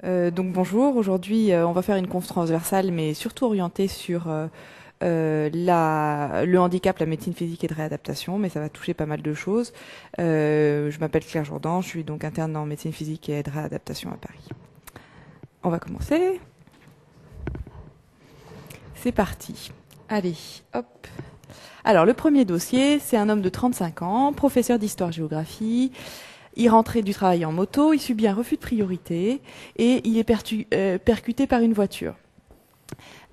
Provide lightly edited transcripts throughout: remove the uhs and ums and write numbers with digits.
Donc bonjour, aujourd'hui on va faire une conf transversale mais surtout orientée sur le handicap, la médecine physique et de réadaptation, mais ça va toucher pas mal de choses. Je m'appelle Claire Jourdan, je suis donc interne en médecine physique et de réadaptation à Paris. On va commencer. C'est parti. Allez, hop. Alors le premier dossier, c'est un homme de 35 ans, professeur d'histoire-géographie. Il rentrait du travail en moto, il subit un refus de priorité et il est percuté par une voiture.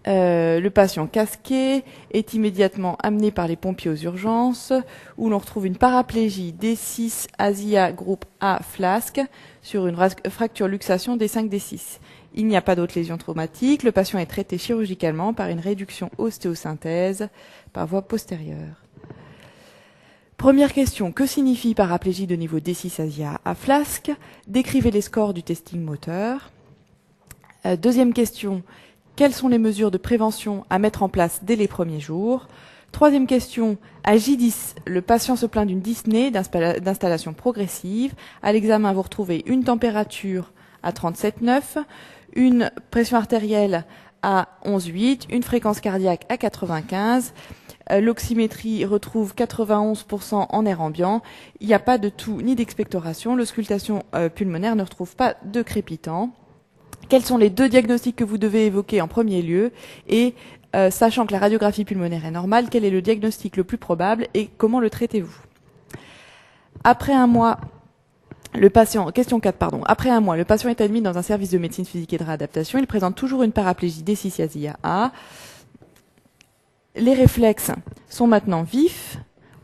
Le patient casqué est immédiatement amené par les pompiers aux urgences où l'on retrouve une paraplégie D6 Asia groupe A flasque sur une fracture luxation D5 D6. Il n'y a pas d'autres lésions traumatiques. Le patient est traité chirurgicalement par une réduction ostéosynthèse par voie postérieure. Première question, que signifie paraplégie de niveau D6 Asia à flasque? Décrivez les scores du testing moteur. Deuxième question, quelles sont les mesures de prévention à mettre en place dès les premiers jours? Troisième question, à J10, le patient se plaint d'une dyspnée d'installation progressive. À l'examen, vous retrouvez une température à 37,9, une pression artérielle à 11,8, une fréquence cardiaque à 95. L'oxymétrie retrouve 91% en air ambiant. Il n'y a pas de toux ni d'expectoration. L'auscultation pulmonaire ne retrouve pas de crépitant. Quels sont les deux diagnostics que vous devez évoquer en premier lieu? Et sachant que la radiographie pulmonaire est normale, quel est le diagnostic le plus probable et comment le traitez-vous? Après un mois, question 4, pardon. Après un mois, le patient est admis dans un service de médecine physique et de réadaptation. Il présente toujours une paraplégie D6 Asia A. Les réflexes sont maintenant vifs,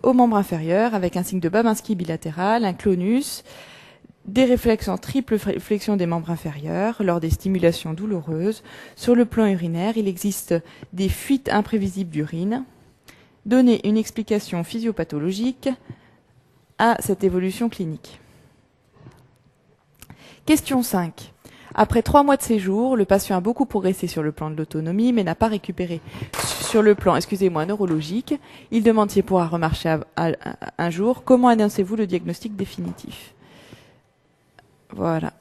au membre inférieur, avec un signe de Babinski bilatéral, un clonus, des réflexes en triple flexion des membres inférieurs lors des stimulations douloureuses. Sur le plan urinaire, il existe des fuites imprévisibles d'urine. Donnez une explication physiopathologique à cette évolution clinique. Question 5. Après 3 mois de séjour, le patient a beaucoup progressé sur le plan de l'autonomie, mais n'a pas récupéré sur le plan, neurologique. Il demande s'il pourra remarcher un jour. Comment annoncez-vous le diagnostic définitif? Voilà.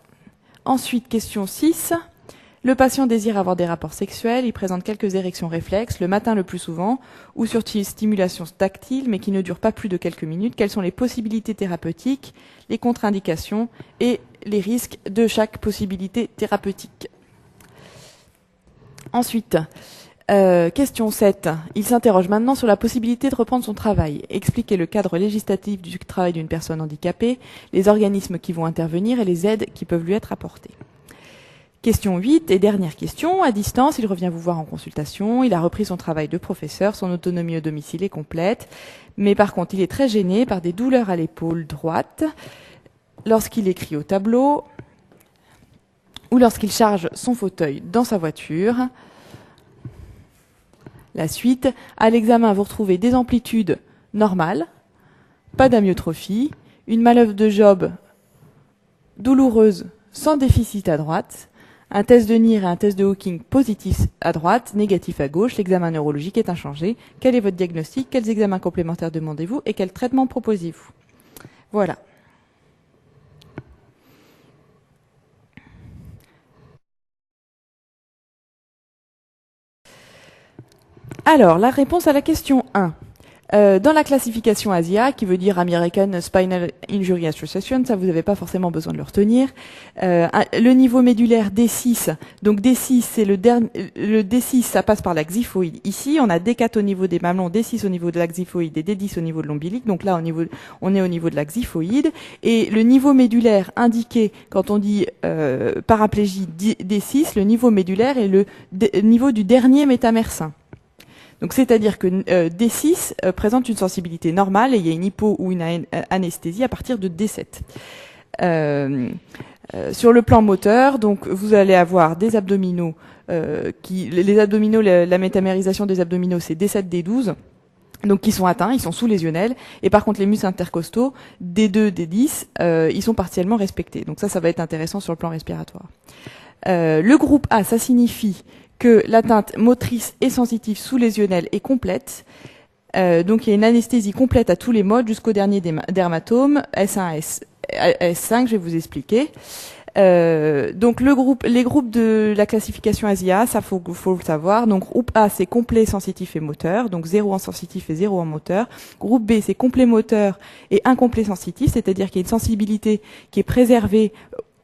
Ensuite, question 6. Le patient désire avoir des rapports sexuels. Il présente quelques érections réflexes, le matin le plus souvent, ou sur stimulation tactile, mais qui ne dure pas plus de quelques minutes. Quelles sont les possibilités thérapeutiques, les contre-indications et les risques de chaque possibilité thérapeutique? Ensuite, question 7. Il s'interroge maintenant sur la possibilité de reprendre son travail. Expliquez le cadre législatif du travail d'une personne handicapée, les organismes qui vont intervenir et les aides qui peuvent lui être apportées. Question 8 et dernière question. À distance, il revient vous voir en consultation. Il a repris son travail de professeur. Son autonomie au domicile est complète. Mais par contre, il est très gêné par des douleurs à l'épaule droite lorsqu'il écrit au tableau ou lorsqu'il charge son fauteuil dans sa voiture. La suite, à l'examen, vous retrouvez des amplitudes normales, pas d'amyotrophie, une manœuvre de Job douloureuse sans déficit à droite, un test de NIR et un test de Hawking positif à droite, négatif à gauche. L'examen neurologique est inchangé. Quel est votre diagnostic? Quels examens complémentaires demandez-vous? Et quel traitement proposez-vous? Voilà. Alors, la réponse à la question 1. Dans la classification ASIA, qui veut dire American Spinal Injury Association, ça vous n'avez pas forcément besoin de le retenir. Le niveau médulaire D6, donc D6, c'est le D6, ça passe par la xiphoïde. Ici, on a D4 au niveau des mamelons, D6 au niveau de la xiphoïde et D10 au niveau de l'ombilic. Donc là, on est au niveau de la xiphoïde. Et le niveau médulaire indiqué, quand on dit paraplégie D6, le niveau médulaire est le niveau du dernier métamersin. Donc c'est-à-dire que D6 présente une sensibilité normale et il y a une hypo ou une anesthésie à partir de D7. Sur le plan moteur, donc vous allez avoir des abdominaux les abdominaux, la métamérisation des abdominaux c'est D7, D12. Donc qui sont atteints, ils sont sous-lésionnels, et par contre les muscles intercostaux, D2, D10, ils sont partiellement respectés. Donc ça va être intéressant sur le plan respiratoire. Le groupe A, ça signifie que l'atteinte motrice et sensitive sous-lésionnelle est complète. Donc il y a une anesthésie complète à tous les modes jusqu'au dernier dermatome, S1 à S5, je vais vous expliquer. Donc les groupes de la classification ASIA, ça faut le savoir. Donc groupe A c'est complet, sensitif et moteur, donc 0 en sensitif et 0 en moteur. Groupe B c'est complet moteur et incomplet sensitif, c'est-à-dire qu'il y a une sensibilité qui est préservée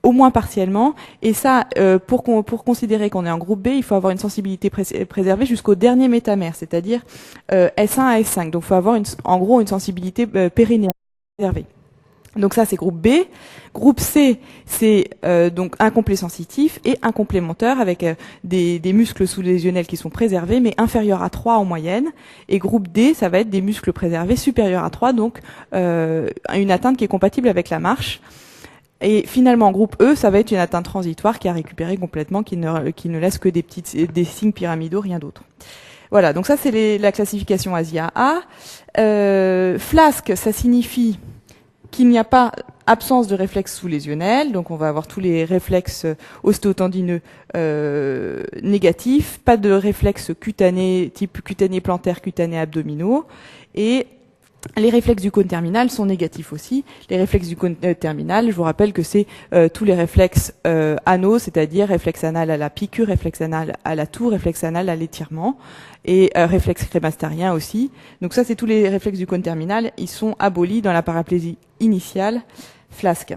au moins partiellement. Et ça, pour considérer qu'on est en groupe B, il faut avoir une sensibilité préservée jusqu'au dernier métamère, c'est-à-dire S1 à S5. Donc il faut avoir en gros une sensibilité pérenniale préservée. Donc ça c'est groupe B. Groupe C c'est donc incomplet sensitif et incomplet moteur avec des muscles sous-lésionnels qui sont préservés mais inférieurs à 3 en moyenne. Et groupe D ça va être des muscles préservés supérieurs à 3, donc une atteinte qui est compatible avec la marche. Et finalement groupe E ça va être une atteinte transitoire qui a récupéré complètement, qui ne laisse que des signes pyramidaux, rien d'autre. Voilà, donc ça c'est la classification ASIA A. Flasque ça signifie qu'il n'y a pas absence de réflexes sous-lésionnels, donc on va avoir tous les réflexes ostéotendineux négatifs, pas de réflexes cutanés, type cutané plantaire, cutané abdominaux, et les réflexes du cône terminal sont négatifs aussi. Les réflexes du cône terminal, je vous rappelle que c'est tous les réflexes anaux, c'est-à-dire réflexe anal à la piqûre, réflexe anal à la toux, réflexe anal à l'étirement, et réflexe crémastarien aussi. Donc ça, c'est tous les réflexes du cône terminal. Ils sont abolis dans la paraplégie initiale, flasque.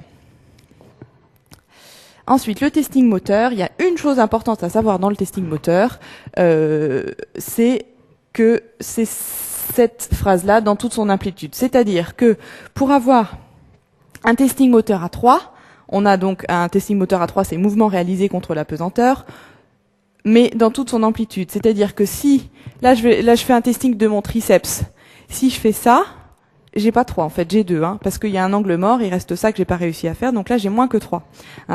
Ensuite, le testing moteur. Il y a une chose importante à savoir dans le testing moteur, c'est que c'est cette phrase-là dans toute son amplitude. C'est-à-dire que pour avoir un testing moteur à 3, on a donc un testing moteur à 3, c'est mouvement réalisé contre la pesanteur, mais dans toute son amplitude. C'est-à-dire que si, là je fais un testing de mon triceps, si je fais ça, j'ai pas 3 en fait, j'ai 2, parce qu'il y a un angle mort, il reste ça que j'ai pas réussi à faire, donc là j'ai moins que 3.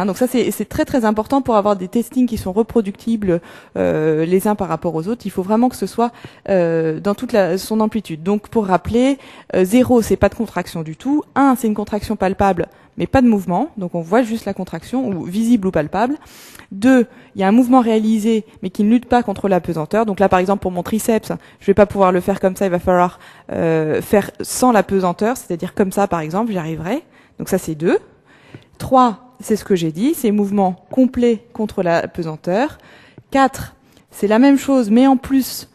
Donc ça c'est très très important pour avoir des testings qui sont reproductibles les uns par rapport aux autres. Il faut vraiment que ce soit dans toute son amplitude. Donc pour rappeler, 0 c'est pas de contraction du tout, 1 c'est une contraction palpable mais pas de mouvement, donc on voit juste la contraction, ou visible ou palpable. 2, il y a un mouvement réalisé, mais qui ne lutte pas contre la pesanteur. Donc là, par exemple, pour mon triceps, je vais pas pouvoir le faire comme ça, il va falloir faire sans la pesanteur, c'est-à-dire comme ça, par exemple, j'y arriverai. Donc ça, c'est 2. 3, c'est ce que j'ai dit, c'est mouvement complet contre la pesanteur. 4, c'est la même chose, mais en plus,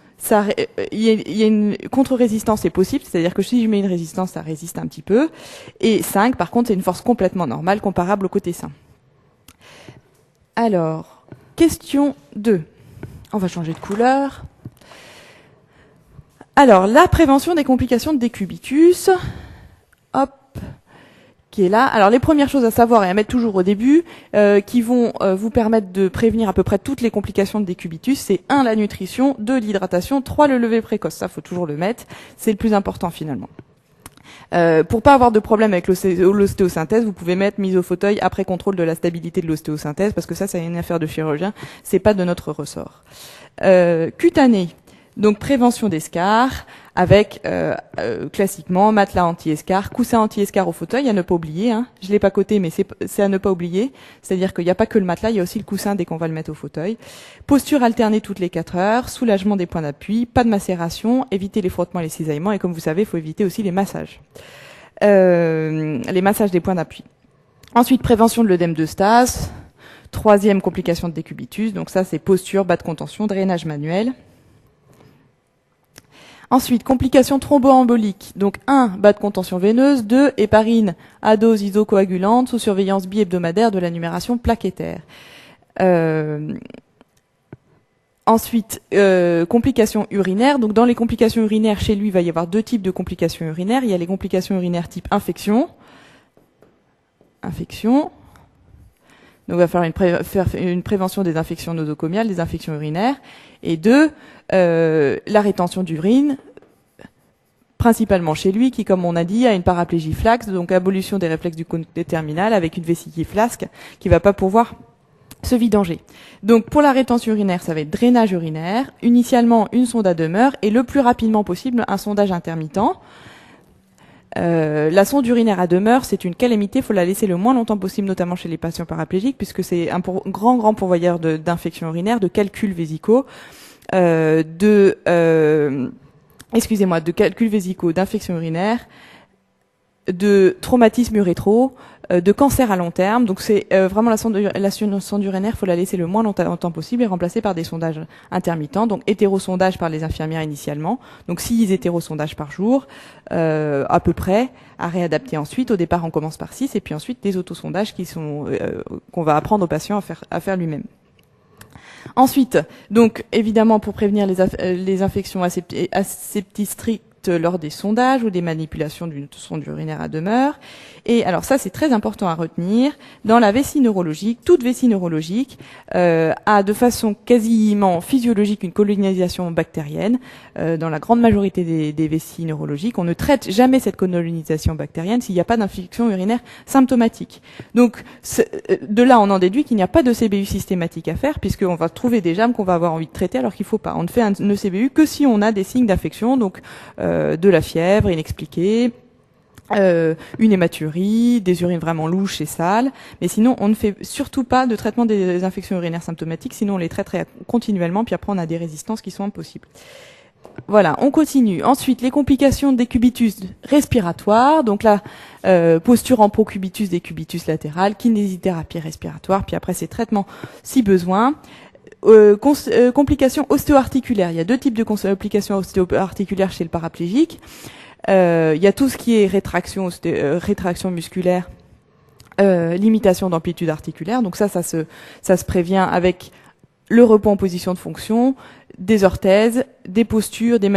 il y a une contre-résistance est possible, c'est-à-dire que si je mets une résistance, ça résiste un petit peu. Et 5, par contre, c'est une force complètement normale, comparable au côté sain. Alors, question 2. On va changer de couleur. Alors, la prévention des complications de décubitus. Hop, qui est là. Alors, les premières choses à savoir et à mettre toujours au début, qui vont vous permettre de prévenir à peu près toutes les complications de décubitus, c'est 1, la nutrition, 2, l'hydratation, 3, le lever précoce. Ça, faut toujours le mettre. C'est le plus important, finalement. Pour pas avoir de problème avec l'ostéosynthèse, vous pouvez mettre mise au fauteuil après contrôle de la stabilité de l'ostéosynthèse, parce que ça, c'est une affaire de chirurgien, c'est pas de notre ressort. Cutané, donc prévention d'escarres, avec classiquement matelas anti-escarre, coussin anti-escarre au fauteuil, à ne pas oublier. Je l'ai pas coté, mais c'est à ne pas oublier. C'est-à-dire qu'il n'y a pas que le matelas, il y a aussi le coussin dès qu'on va le mettre au fauteuil. Posture alternée toutes les 4 heures, soulagement des points d'appui, pas de macération, éviter les frottements et les cisaillements, et comme vous savez, il faut éviter aussi les massages. Les massages des points d'appui. Ensuite, prévention de l'œdème de Stas. 3e complication de décubitus, donc ça c'est posture, bas de contention, drainage manuel. Ensuite, complications thromboemboliques. Donc 1, bas de contention veineuse. 2, héparine à dose isocoagulante sous surveillance bi-hebdomadaire de la numération plaquettaire. Ensuite, complications urinaires. Donc dans les complications urinaires, chez lui, il va y avoir 2 types de complications urinaires. Il y a les complications urinaires type infection. Donc il va falloir faire une prévention des infections nosocomiales, des infections urinaires. Et 2, la rétention d'urine, principalement chez lui, qui, comme on a dit, a une paraplégie flax, donc abolition des réflexes du cône terminal avec une vessie qui est flasque, qui va pas pouvoir se vidanger. Donc pour la rétention urinaire, ça va être drainage urinaire, initialement une sonde à demeure, et le plus rapidement possible, un sondage intermittent. La sonde urinaire à demeure, c'est une calamité, il faut la laisser le moins longtemps possible, notamment chez les patients paraplégiques, puisque c'est un grand pourvoyeur d'infections urinaires, de calculs vésicaux, de calculs vésicaux, d'infections urinaires, de traumatisme urétro, de cancer à long terme. Donc c'est vraiment la sonde urinaire, faut la laisser le moins longtemps possible et remplacer par des sondages intermittents. Donc hétérosondage par les infirmières initialement. Donc 6 hétérosondages par jour, à peu près, à réadapter ensuite. Au départ, on commence par 6 et puis ensuite des autosondages qui sont qu'on va apprendre au patient à faire lui-même. Ensuite, donc évidemment pour prévenir les infections asepties strictes lors des sondages ou des manipulations d'une sonde urinaire à demeure. Et alors ça, c'est très important à retenir. Dans la vessie neurologique, toute vessie neurologique a de façon quasiment physiologique une colonisation bactérienne. Dans la grande majorité des vessies neurologiques, on ne traite jamais cette colonisation bactérienne s'il n'y a pas d'infection urinaire symptomatique. Donc de là, on en déduit qu'il n'y a pas de CBU systématique à faire, puisqu'on va trouver des germes qu'on va avoir envie de traiter alors qu'il ne faut pas. On ne fait un ECBU que si on a des signes d'infection, donc de la fièvre inexpliquée, une hématurie, des urines vraiment louches et sales, mais sinon on ne fait surtout pas de traitement des infections urinaires symptomatiques, sinon on les traiterait continuellement, puis après on a des résistances qui sont impossibles. Voilà, on continue. Ensuite, les complications des cubitus respiratoires, donc la posture en procubitus des cubitus latérales, kinésithérapie respiratoire, puis après ces traitements si besoin. Complications ostéo-articulaires. Il y a 2 types de complications ostéo-articulaires chez le paraplégique. Il y a tout ce qui est rétraction musculaire, limitation d'amplitude articulaire. Donc ça se prévient avec le repos en position de fonction, des orthèses, des postures, des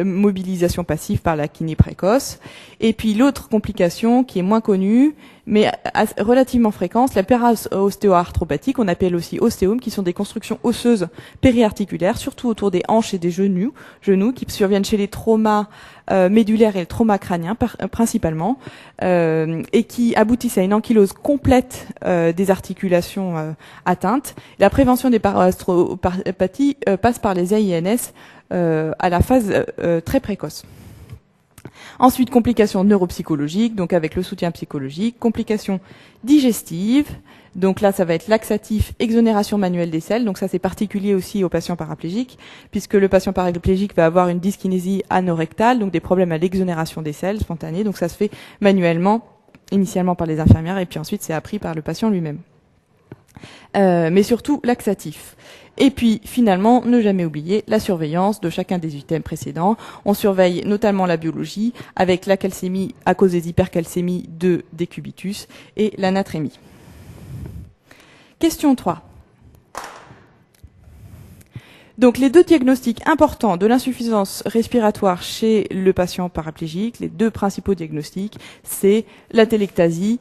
mobilisations passives par la kiné précoce. Et puis l'autre complication qui est moins connue, mais relativement fréquente, la para-ostéo-arthropathie, qu'on appelle aussi ostéomes, qui sont des constructions osseuses périarticulaires, surtout autour des hanches et des genoux, qui surviennent chez les traumas médulaires et le trauma crânien principalement, et qui aboutissent à une ankylose complète des articulations atteintes. La prévention des para-ostéopathies passe par les AINS à la phase très précoce. Ensuite, complications neuropsychologiques, donc avec le soutien psychologique, complications digestives, donc là ça va être laxatif, exonération manuelle des selles, donc ça c'est particulier aussi aux patients paraplégiques, puisque le patient paraplégique va avoir une dyskinésie anorectale, donc des problèmes à l'exonération des selles spontanées, donc ça se fait manuellement, initialement par les infirmières, et puis ensuite c'est appris par le patient lui-même. Mais surtout laxatif. Et puis finalement, ne jamais oublier la surveillance de chacun des items précédents. On surveille notamment la biologie avec la calcémie à cause des hypercalcémies de décubitus et la natrémie. Question 3. Donc les 2 diagnostics importants de l'insuffisance respiratoire chez le patient paraplégique, les 2 principaux diagnostics, c'est la téléctasie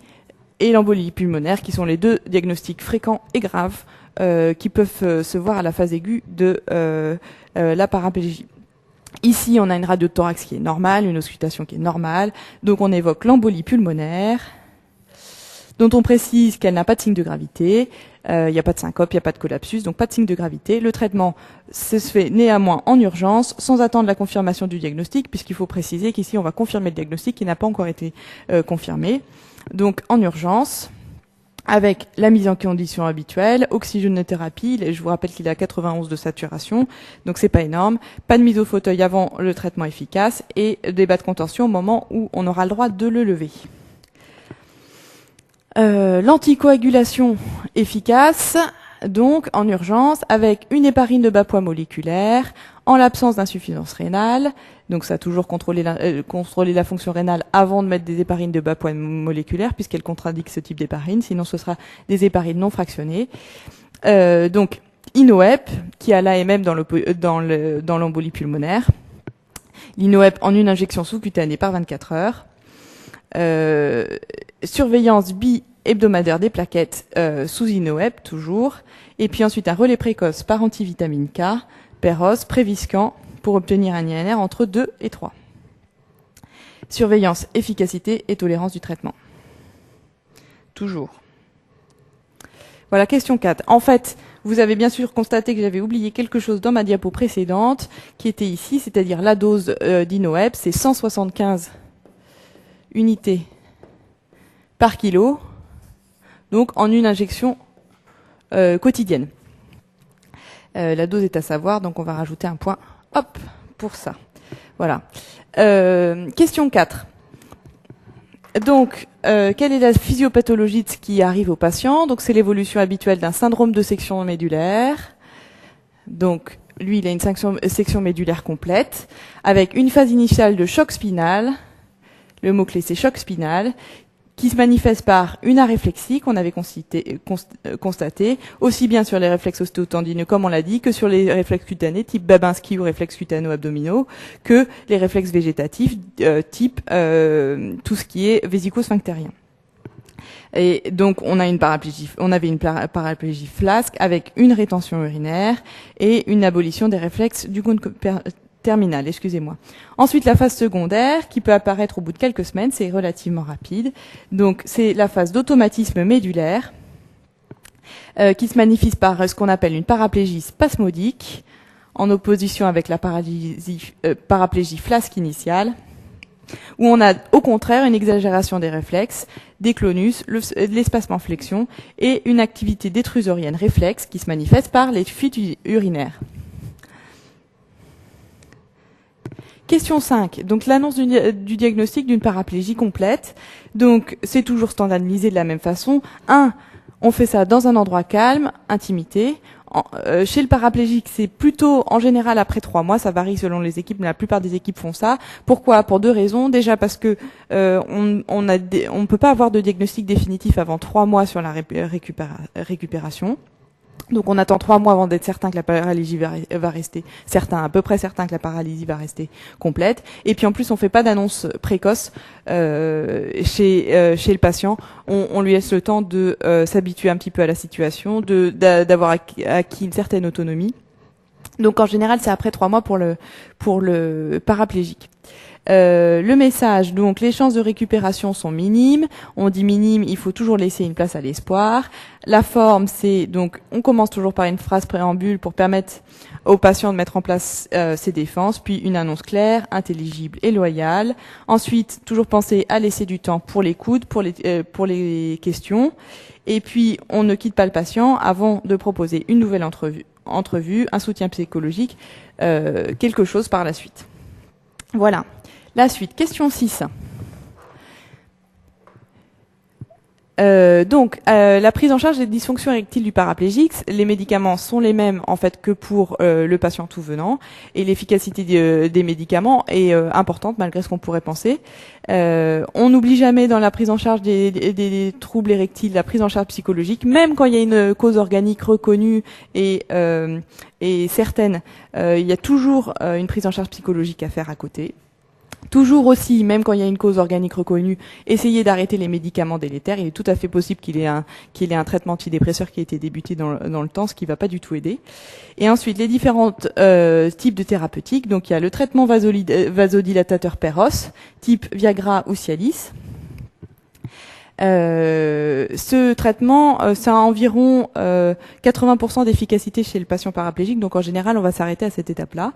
et l'embolie pulmonaire, qui sont les 2 diagnostics fréquents et graves qui peuvent se voir à la phase aiguë de la paraplégie. Ici, on a une radio de thorax qui est normale, une auscultation qui est normale, donc on évoque l'embolie pulmonaire, dont on précise qu'elle n'a pas de signe de gravité, il n'y a pas de syncope, il n'y a pas de collapsus, donc pas de signe de gravité. Le traitement se fait néanmoins en urgence, sans attendre la confirmation du diagnostic, puisqu'il faut préciser qu'ici on va confirmer le diagnostic qui n'a pas encore été confirmé. Donc en urgence, avec la mise en condition habituelle, oxygénothérapie, je vous rappelle qu'il est à 91 de saturation, donc c'est pas énorme, pas de mise au fauteuil avant le traitement efficace, et des bas de contention au moment où on aura le droit de le lever. L'anticoagulation efficace, donc en urgence, avec une héparine de bas poids moléculaire, en l'absence d'insuffisance rénale, donc ça a toujours contrôlé la fonction rénale avant de mettre des héparines de bas poids moléculaire, puisqu'elle contre-indique ce type d'héparine, sinon ce sera des héparines non fractionnées. Donc INOEP, qui a l'AMM dans l'embolie pulmonaire, l'INOEP en une injection sous-cutanée par 24 heures, surveillance bi-hebdomadaire des plaquettes sous INOEP toujours, et puis ensuite un relais précoce par antivitamine K, Péros, Préviscan, pour obtenir un INR entre 2 et 3. Surveillance, efficacité et tolérance du traitement. Toujours. Voilà, question 4. En fait, vous avez bien sûr constaté que j'avais oublié quelque chose dans ma diapo précédente, qui était ici, c'est-à-dire la dose d'INOEP, c'est 175 unités par kilo, donc en une injection quotidienne. La dose est à savoir, donc on va rajouter un point, hop, pour ça. Voilà. Question 4. Donc, quelle est la physiopathologie de ce qui arrive au patient? Donc, c'est l'évolution habituelle d'un syndrome de section médulaire. Donc, lui, il a une section médulaire complète, avec une phase initiale de choc spinal. Le mot-clé, c'est choc spinal, qui se manifeste par une aréflexie qu'on avait constaté, aussi bien sur les réflexes ostéotendineux, comme on l'a dit, que sur les réflexes cutanés, type Babinski ou réflexes cutano-abdominaux, que les réflexes végétatifs, type tout ce qui est vésico-sphinctérien. Et donc, on avait une paraplégie flasque avec une rétention urinaire et une abolition des réflexes du cône terminal, excusez-moi. Ensuite, la phase secondaire, qui peut apparaître au bout de quelques semaines, c'est relativement rapide. Donc, c'est la phase d'automatisme médulaire, qui se manifeste par ce qu'on appelle une paraplégie spasmodique, en opposition avec la paraplégie flasque initiale, où on a au contraire une exagération des réflexes, des clonus, l'espacement flexion et une activité détrusorienne réflexe qui se manifeste par les fuites urinaires. Question 5. Donc l'annonce du diagnostic d'une paraplégie complète. Donc c'est toujours standardisé de la même façon. 1. On fait ça dans un endroit calme, intimité. Chez le paraplégique, c'est plutôt en général après 3 mois, ça varie selon les équipes, mais la plupart des équipes font ça. Pourquoi? Pour 2 raisons. Déjà parce que on peut pas avoir de diagnostic définitif avant 3 mois sur la récupération. Donc on attend 3 mois avant d'être certain que la paralysie va rester, à peu près certain que la paralysie va rester complète. Et puis en plus on fait pas d'annonce précoce chez le patient. On lui laisse le temps de s'habituer un petit peu à la situation, d'avoir acquis une certaine autonomie. Donc en général c'est après 3 mois pour le paraplégique. Le message, donc les chances de récupération sont minimes. On dit minime, il faut toujours laisser une place à l'espoir. La forme, c'est donc on commence toujours par une phrase préambule pour permettre au patient de mettre en place ses défenses, puis une annonce claire, intelligible et loyale. Ensuite, toujours penser à laisser du temps pour l'écoute, pour les questions. Et puis, on ne quitte pas le patient avant de proposer une nouvelle entrevue, un soutien psychologique, quelque chose par la suite. Voilà. La suite, question 6. La prise en charge des dysfonctions érectiles du paraplégique, les médicaments sont les mêmes en fait que pour le patient tout venant, et l'efficacité des médicaments est importante malgré ce qu'on pourrait penser. On n'oublie jamais dans la prise en charge des troubles érectiles la prise en charge psychologique, même quand il y a une cause organique reconnue et certaine, il y a toujours une prise en charge psychologique à faire à côté. Toujours aussi, même quand il y a une cause organique reconnue, essayer d'arrêter les médicaments délétères. Il est tout à fait possible qu'il ait un traitement antidépresseur qui a été débuté dans le temps, ce qui va pas du tout aider. Et ensuite, les différents types de thérapeutiques. Donc, il y a le traitement vasodilatateur Péros, type Viagra ou Cialis. Ce traitement, ça a environ 80% d'efficacité chez le patient paraplégique, donc en général on va s'arrêter à cette étape-là.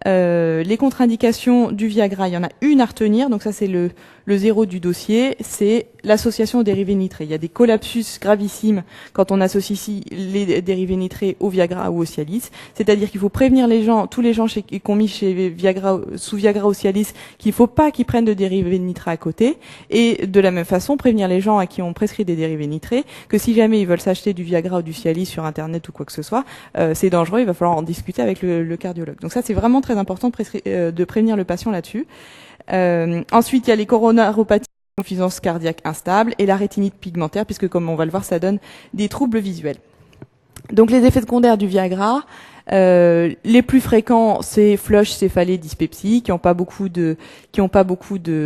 Les contre-indications du Viagra, il y en a une à retenir, donc ça c'est le 0 du dossier, c'est l'association aux dérivés nitrés. Il y a des collapsus gravissimes quand on associe ici les dérivés nitrés au Viagra ou au Cialis, c'est-à-dire qu'il faut prévenir tous les gens qui ont mis sous Viagra ou Cialis, qu'il faut pas qu'ils prennent de dérivés nitrés à côté, et de la même façon prévenir les gens à qui on prescrit des dérivés nitrés que si jamais ils veulent s'acheter du Viagra ou du Cialis sur internet ou quoi que ce soit, c'est dangereux, il va falloir en discuter avec le cardiologue. Donc ça c'est vraiment très important de prévenir le patient là-dessus. Ensuite, il y a les coronaropathies, insuffisance cardiaque instable et la rétinite pigmentaire, puisque comme on va le voir, ça donne des troubles visuels. Donc les effets secondaires du Viagra, les plus fréquents, c'est flush, céphalée, dyspepsie, qui ont pas beaucoup de,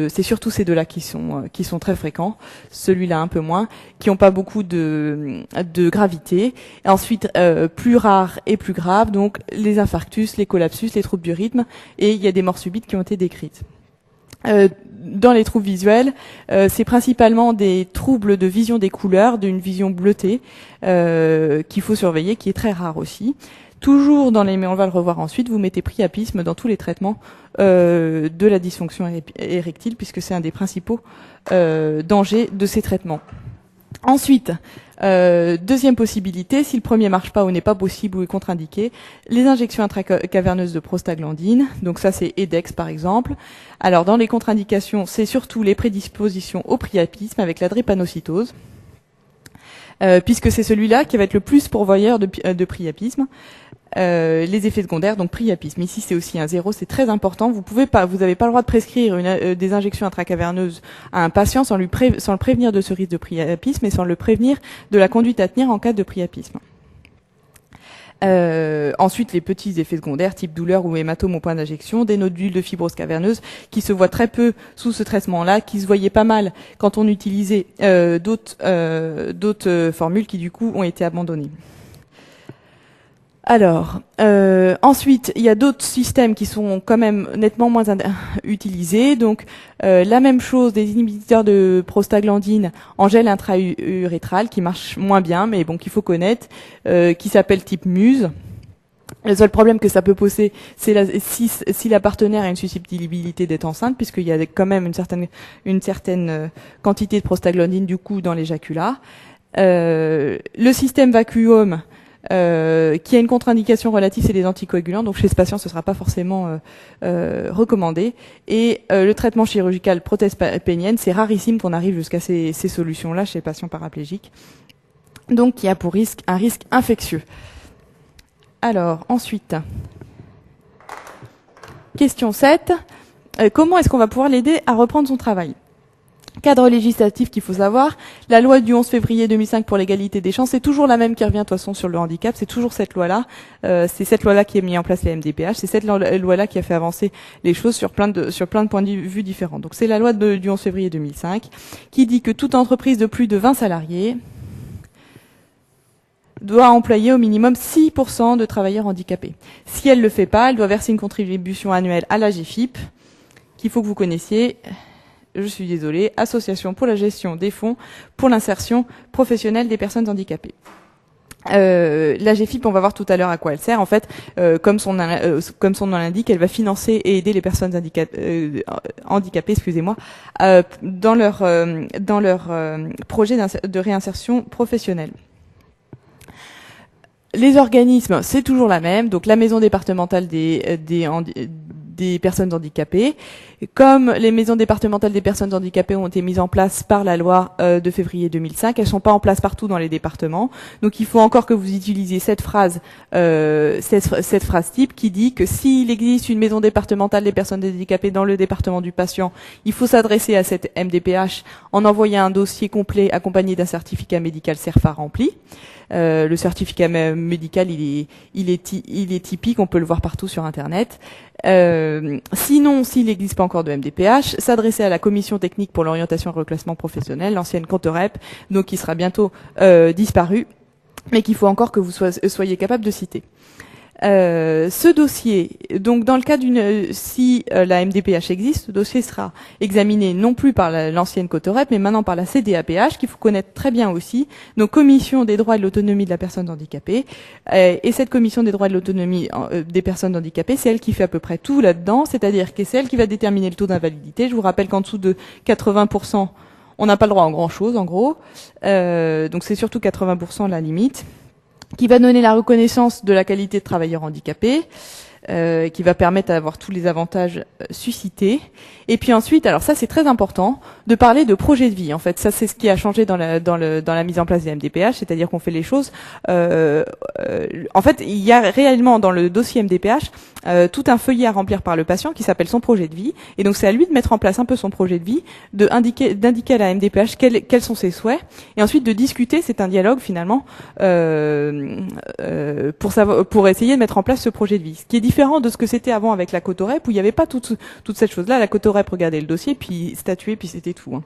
c'est surtout ces deux-là qui sont très fréquents, celui-là un peu moins, qui ont pas beaucoup de gravité. Et ensuite, plus rares et plus graves, donc les infarctus, les collapsus, les troubles du rythme, et il y a des morts subites qui ont été décrites. Dans les troubles visuels, c'est principalement des troubles de vision des couleurs, d'une vision bleutée, qu'il faut surveiller, qui est très rare aussi. Toujours mais on va le revoir ensuite, vous mettez priapisme dans tous les traitements de la dysfonction érectile, puisque c'est un des principaux dangers de ces traitements. Ensuite, deuxième possibilité, si le premier marche pas ou n'est pas possible ou est contre-indiqué, les injections intracaverneuses de prostaglandine, donc ça c'est EDEX par exemple. Alors dans les contre-indications, c'est surtout les prédispositions au priapisme avec la drépanocytose, puisque c'est celui-là qui va être le plus pourvoyeur de priapisme. Les effets secondaires, donc priapisme. Ici, c'est aussi un 0, c'est très important. Vous n'avez pas le droit de prescrire des injections intracaverneuses à un patient sans le prévenir de ce risque de priapisme et sans le prévenir de la conduite à tenir en cas de priapisme. Ensuite, les petits effets secondaires, type douleur ou hématome au point d'injection, des nodules de fibrose caverneuse qui se voient très peu sous ce traitement-là, qui se voyaient pas mal quand on utilisait d'autres formules qui du coup ont été abandonnées. Alors, ensuite, il y a d'autres systèmes qui sont quand même nettement moins utilisés. Donc, la même chose, des inhibiteurs de prostaglandine en gel intra-urétral qui marchent moins bien, mais bon, qu'il faut connaître, qui s'appelle type MUSE. Le seul problème que ça peut poser, c'est si la partenaire a une susceptibilité d'être enceinte, puisqu'il y a quand même une certaine quantité de prostaglandine du coup dans l'éjaculat. Le système Vacuum, qui a une contre-indication relative, c'est les anticoagulants, donc chez ce patient ce ne sera pas forcément recommandé. Et le traitement chirurgical prothèse pénienne, c'est rarissime qu'on arrive jusqu'à ces solutions-là chez les patients paraplégiques, donc qui a pour risque un risque infectieux. Alors, ensuite, question 7, comment est-ce qu'on va pouvoir l'aider à reprendre son travail ? Cadre législatif qu'il faut savoir, la loi du 11 février 2005 pour l'égalité des chances, c'est toujours la même qui revient de toute façon sur le handicap, c'est toujours cette loi-là, c'est cette loi-là qui a mis en place les MDPH, c'est cette loi-là qui a fait avancer les choses sur plein de points de vue différents. Donc c'est la loi du 11 février 2005 qui dit que toute entreprise de plus de 20 salariés doit employer au minimum 6% de travailleurs handicapés. Si elle ne le fait pas, elle doit verser une contribution annuelle à l'AGFIP, qu'il faut que vous connaissiez. Je suis désolée, Association pour la gestion des fonds pour l'insertion professionnelle des personnes handicapées. L'AGFIP, on va voir tout à l'heure à quoi elle sert. En fait, comme son nom l'indique, elle va financer et aider les personnes handicapées, dans leur projet de réinsertion professionnelle. Les organismes, c'est toujours la même. Donc la maison départementale des personnes handicapées. Comme les maisons départementales des personnes handicapées ont été mises en place par la loi de février 2005, elles sont pas en place partout dans les départements. Donc il faut encore que vous utilisiez cette phrase type qui dit que s'il existe une maison départementale des personnes handicapées dans le département du patient, il faut s'adresser à cette MDPH en envoyant un dossier complet accompagné d'un certificat médical CERFA rempli. Le certificat médical, il est typique, on peut le voir partout sur Internet. Sinon, s'il n'existe pas encore de MDPH, s'adresser à la commission technique pour l'orientation et le reclassement professionnel, l'ancienne Contorep, donc qui sera bientôt disparue, mais qu'il faut encore que vous soyez capable de citer. Ce dossier, donc dans le cas si la MDPH existe, ce dossier sera examiné non plus par l'ancienne Cotorep, mais maintenant par la CDAPH, qu'il faut connaître très bien aussi, donc Commission des droits et de l'autonomie de la personne handicapée. Et cette Commission des droits et de l'autonomie des personnes handicapées, c'est elle qui fait à peu près tout là-dedans, c'est-à-dire que c'est elle qui va déterminer le taux d'invalidité. Je vous rappelle qu'en dessous de 80%, on n'a pas le droit en grand-chose, en gros. Donc c'est surtout 80% la limite, qui va donner la reconnaissance de la qualité de travailleur handicapé, qui va permettre d'avoir tous les avantages suscités. Et puis ensuite, alors ça c'est très important, de parler de projet de vie. En fait, ça c'est ce qui a changé dans la mise en place des MDPH, c'est-à-dire qu'on fait les choses. En fait, il y a réellement dans le dossier MDPH tout un feuillet à remplir par le patient qui s'appelle son projet de vie. Et donc c'est à lui de mettre en place un peu son projet de vie, d'indiquer à la MDPH quels sont ses souhaits, et ensuite de discuter. C'est un dialogue finalement pour essayer de mettre en place ce projet de vie. Ce qui est différent de ce que c'était avant avec la Cotorep, où il n'y avait pas toute cette chose-là. La Cotorep regardait le dossier, puis statuait, puis c'était tout.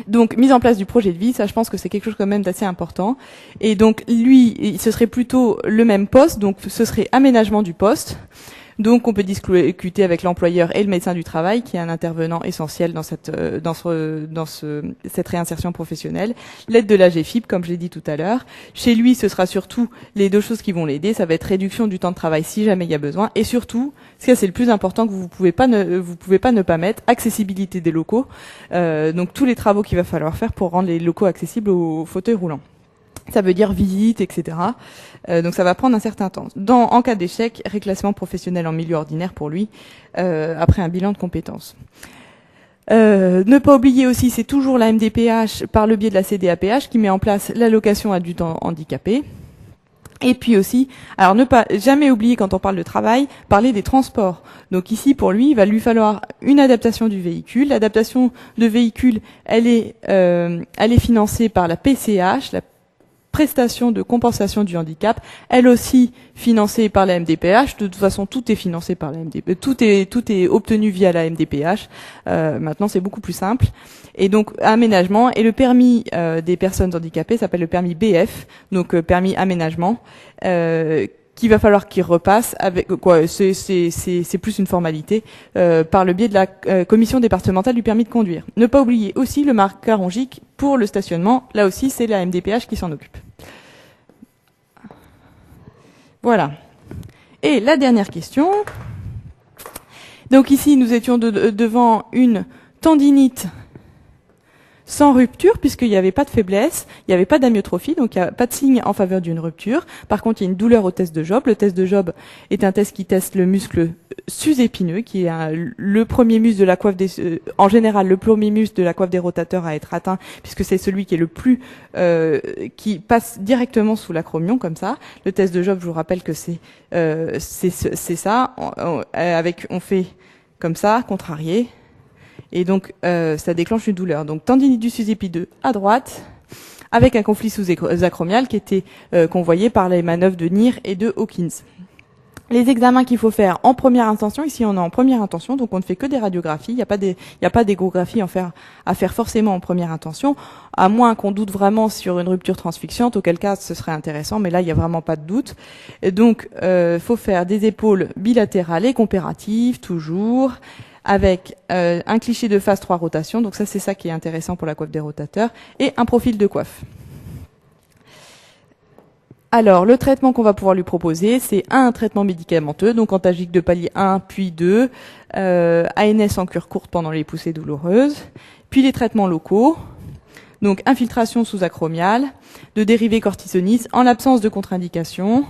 Donc, mise en place du projet de vie, ça, je pense que c'est quelque chose quand même d'assez important. Et donc, lui, ce serait plutôt le même poste, donc ce serait aménagement du poste. Donc on peut discuter avec l'employeur et le médecin du travail, qui est un intervenant essentiel dans cette réinsertion professionnelle. L'aide de la GFIP, comme je l'ai dit tout à l'heure. Chez lui, ce sera surtout les deux choses qui vont l'aider. Ça va être réduction du temps de travail si jamais il y a besoin, et surtout, ce qui c'est le plus important que vous pouvez pas ne pas mettre, accessibilité des locaux. Donc tous les travaux qu'il va falloir faire pour rendre les locaux accessibles aux fauteuils roulants. Ça veut dire visite, etc. Donc ça va prendre un certain temps. En cas d'échec, réclassement professionnel en milieu ordinaire pour lui, après un bilan de compétences. Ne pas oublier aussi, c'est toujours la MDPH par le biais de la CDAPH qui met en place l'allocation adulte handicapé. Et puis aussi, alors ne pas jamais oublier quand on parle de travail, parler des transports. Donc ici, pour lui, il va lui falloir une adaptation du véhicule. L'adaptation de véhicule, elle est financée par la PCH, la prestation de compensation du handicap, elle aussi financée par la MDPH. De toute façon, tout est financé par la MDPH, tout est obtenu via la MDPH. Maintenant, c'est beaucoup plus simple. Et donc, aménagement et le permis des personnes handicapées s'appelle le permis BF, donc permis aménagement, qu'il va falloir qu'il repasse avec quoi. C'est plus une formalité par le biais de la commission départementale du permis de conduire. Ne pas oublier aussi le marqueur rongique pour le stationnement. Là aussi, c'est la MDPH qui s'en occupe. Voilà. Et la dernière question. Donc ici, nous étions devant une tendinite sans rupture, puisqu'il n'y avait pas de faiblesse, il n'y avait pas d'amyotrophie, donc il n'y a pas de signe en faveur d'une rupture. Par contre, il y a une douleur au test de Job. Le test de Job est un test qui teste le muscle sus-épineux, qui est le premier muscle de la coiffe en général, le premier muscle de la coiffe des rotateurs à être atteint, puisque c'est celui qui est le plus, qui passe directement sous l'acromion, comme ça. Le test de Job, je vous rappelle que c'est ça. On fait comme ça, contrarié. Et donc, ça déclenche une douleur. Donc, tendinite du sus-épineux à droite, avec un conflit sous-acromial qui était qu'on voyait par les manœuvres de Neer et de Hawkins. Les examens qu'il faut faire en première intention, ici on est en première intention, donc on ne fait que des radiographies, il n'y a pas d'échographie à faire forcément en première intention, à moins qu'on doute vraiment sur une rupture transfixiante, auquel cas ce serait intéressant, mais là il n'y a vraiment pas de doute. Et donc, faut faire des épaules bilatérales et compératives, toujours, avec un cliché de phase 3 rotation, donc ça c'est ça qui est intéressant pour la coiffe des rotateurs, et un profil de coiffe. Alors, le traitement qu'on va pouvoir lui proposer, c'est un traitement médicamenteux, donc antalgique de palier 1, puis 2, ANS en cure courte pendant les poussées douloureuses, puis les traitements locaux, donc infiltration sous-acromiale, de dérivés cortisonistes, en l'absence de contre-indication,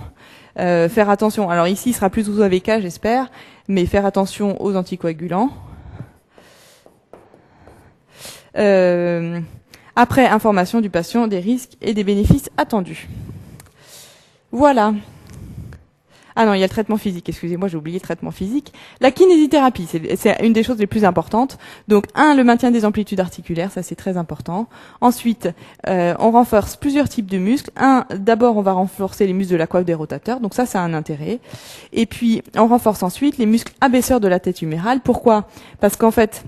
faire attention, alors ici il sera plus sous AVK j'espère, mais faire attention aux anticoagulants. Après, information du patient des risques et des bénéfices attendus. Voilà. Ah non, il y a le traitement physique, excusez-moi, j'ai oublié le traitement physique. La kinésithérapie, c'est une des choses les plus importantes. Donc, le maintien des amplitudes articulaires, ça c'est très important. Ensuite, on renforce plusieurs types de muscles. D'abord, on va renforcer les muscles de la coiffe des rotateurs, donc ça a un intérêt. Et puis, on renforce ensuite les muscles abaisseurs de la tête humérale. Pourquoi ? Parce qu'en fait,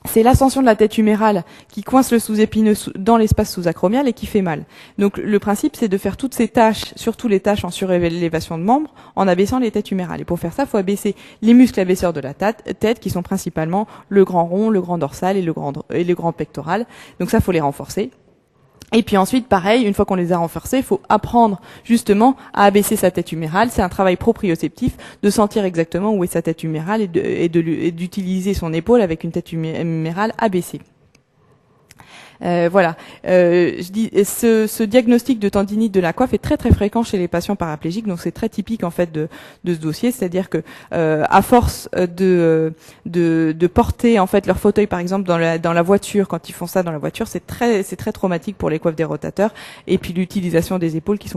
c'est l'ascension de la tête humérale qui coince le sous-épineux dans l'espace sous-acromial et qui fait mal. Donc le principe, c'est de faire toutes ces tâches, surtout les tâches en surélévation de membres, en abaissant les têtes humérales. Et pour faire ça, il faut abaisser les muscles abaisseurs de la tête, qui sont principalement le grand rond, le grand dorsal et le grand pectoral. Donc ça, faut les renforcer. Et puis ensuite, pareil, une fois qu'on les a renforcés, il faut apprendre justement à abaisser sa tête humérale. C'est un travail proprioceptif de sentir exactement où est sa tête humérale et d'utiliser son épaule avec une tête humérale abaissée. Voilà. Je dis, ce diagnostic de tendinite de la coiffe est très très fréquent chez les patients paraplégiques, donc c'est très typique en fait de ce dossier, c'est-à-dire que à force de porter en fait leur fauteuil par exemple dans la voiture, quand ils font ça dans la voiture, c'est très traumatique pour les coiffes des rotateurs, et puis l'utilisation des épaules qui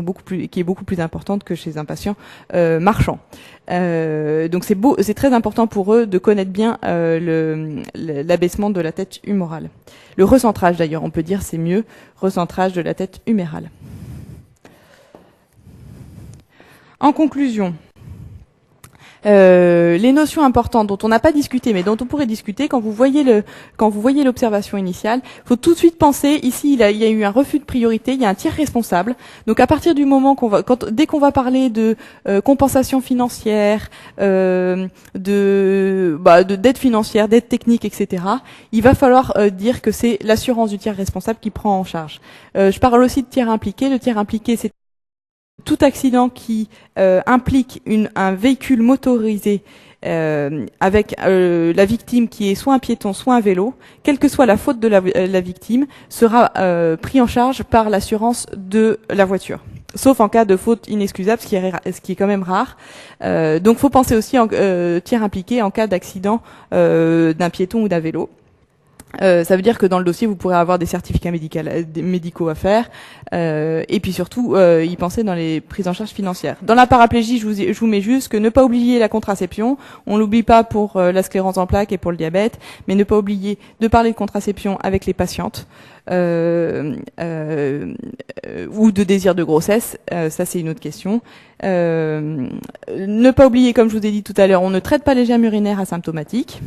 est beaucoup plus importante que chez un patient marchand. Donc c'est très important pour eux de connaître bien l'abaissement de la tête humérale. Le recentrage d'ailleurs, on peut dire c'est mieux, recentrage de la tête humérale. En conclusion, Les notions importantes dont on n'a pas discuté, mais dont on pourrait discuter quand vous voyez l'observation initiale, faut tout de suite penser. Ici, il y a eu un refus de priorité, il y a un tiers responsable. Donc, à partir du moment dès qu'on va parler de compensation financière, de dette financière, dette technique, etc., il va falloir dire que c'est l'assurance du tiers responsable qui prend en charge. Je parle aussi de tiers impliqué. Le tiers impliqué, c'est tout accident qui implique un véhicule motorisé avec la victime qui est soit un piéton, soit un vélo, quelle que soit la faute de la victime, sera pris en charge par l'assurance de la voiture. Sauf en cas de faute inexcusable, ce qui est quand même rare. Donc, faut penser aussi en tiers impliqué en cas d'accident d'un piéton ou d'un vélo. Ça veut dire que dans le dossier, vous pourrez avoir des certificats médicaux à faire, et puis surtout y penser dans les prises en charge financières. Dans la paraplégie, je vous mets juste que ne pas oublier la contraception. On l'oublie pas pour la sclérose en plaques et pour le diabète, mais ne pas oublier de parler de contraception avec les patientes ou de désir de grossesse. Ça, c'est une autre question. Ne pas oublier, comme je vous ai dit tout à l'heure, on ne traite pas les germes urinaires asymptomatiques.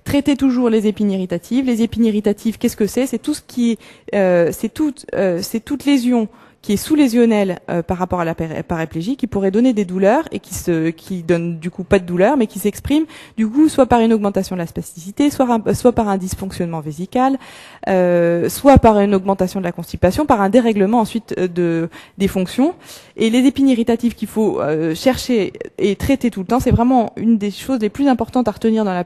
Traiter toujours les épines irritatives. Les épines irritatives, qu'est-ce que c'est? C'est tout ce qui est, c'est toute lésion qui est sous-lésionnelle par rapport à la paraplégie, qui pourrait donner des douleurs et qui donne du coup pas de douleur, mais qui s'exprime du coup soit par une augmentation de la spasticité, soit par un dysfonctionnement vésical, soit par une augmentation de la constipation, par un dérèglement ensuite des fonctions. Et les épines irritatives qu'il faut chercher et traiter tout le temps, c'est vraiment une des choses les plus importantes à retenir dans la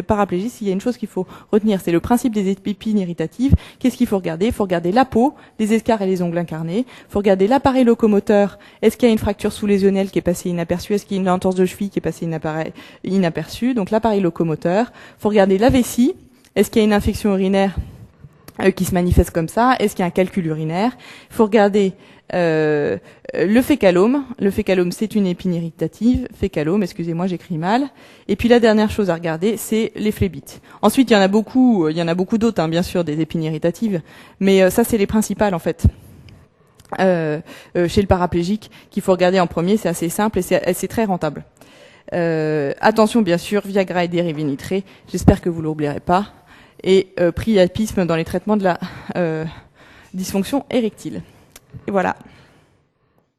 paraplégie. S'il y a une chose qu'il faut retenir, c'est le principe des épines irritatives. Qu'est-ce qu'il faut regarder? Il faut regarder la peau, les escarres et les ongles incarnés. Il faut regarder l'appareil locomoteur. Est-ce qu'il y a une fracture sous-lésionnelle qui est passée inaperçue? Est-ce qu'il y a une entorse de cheville qui est passée inaperçue? Donc l'appareil locomoteur. Il faut regarder la vessie. Est-ce qu'il y a une infection urinaire qui se manifeste comme ça? Est-ce qu'il y a un calcul urinaire? Il faut regarder le fécalome. Le fécalome, c'est une épine irritative. Fécalome, excusez-moi, j'écris mal. Et puis la dernière chose à regarder, c'est les phlébites. Ensuite, il y en a beaucoup d'autres, bien sûr, des épines irritatives, mais ça, c'est les principales en fait. Chez le paraplégique, qu'il faut regarder en premier, c'est assez simple et c'est très rentable. Attention, bien sûr, Viagra et dérivés nitrés. J'espère que vous l'oublierez pas. Et priapisme dans les traitements de la dysfonction érectile. Et voilà.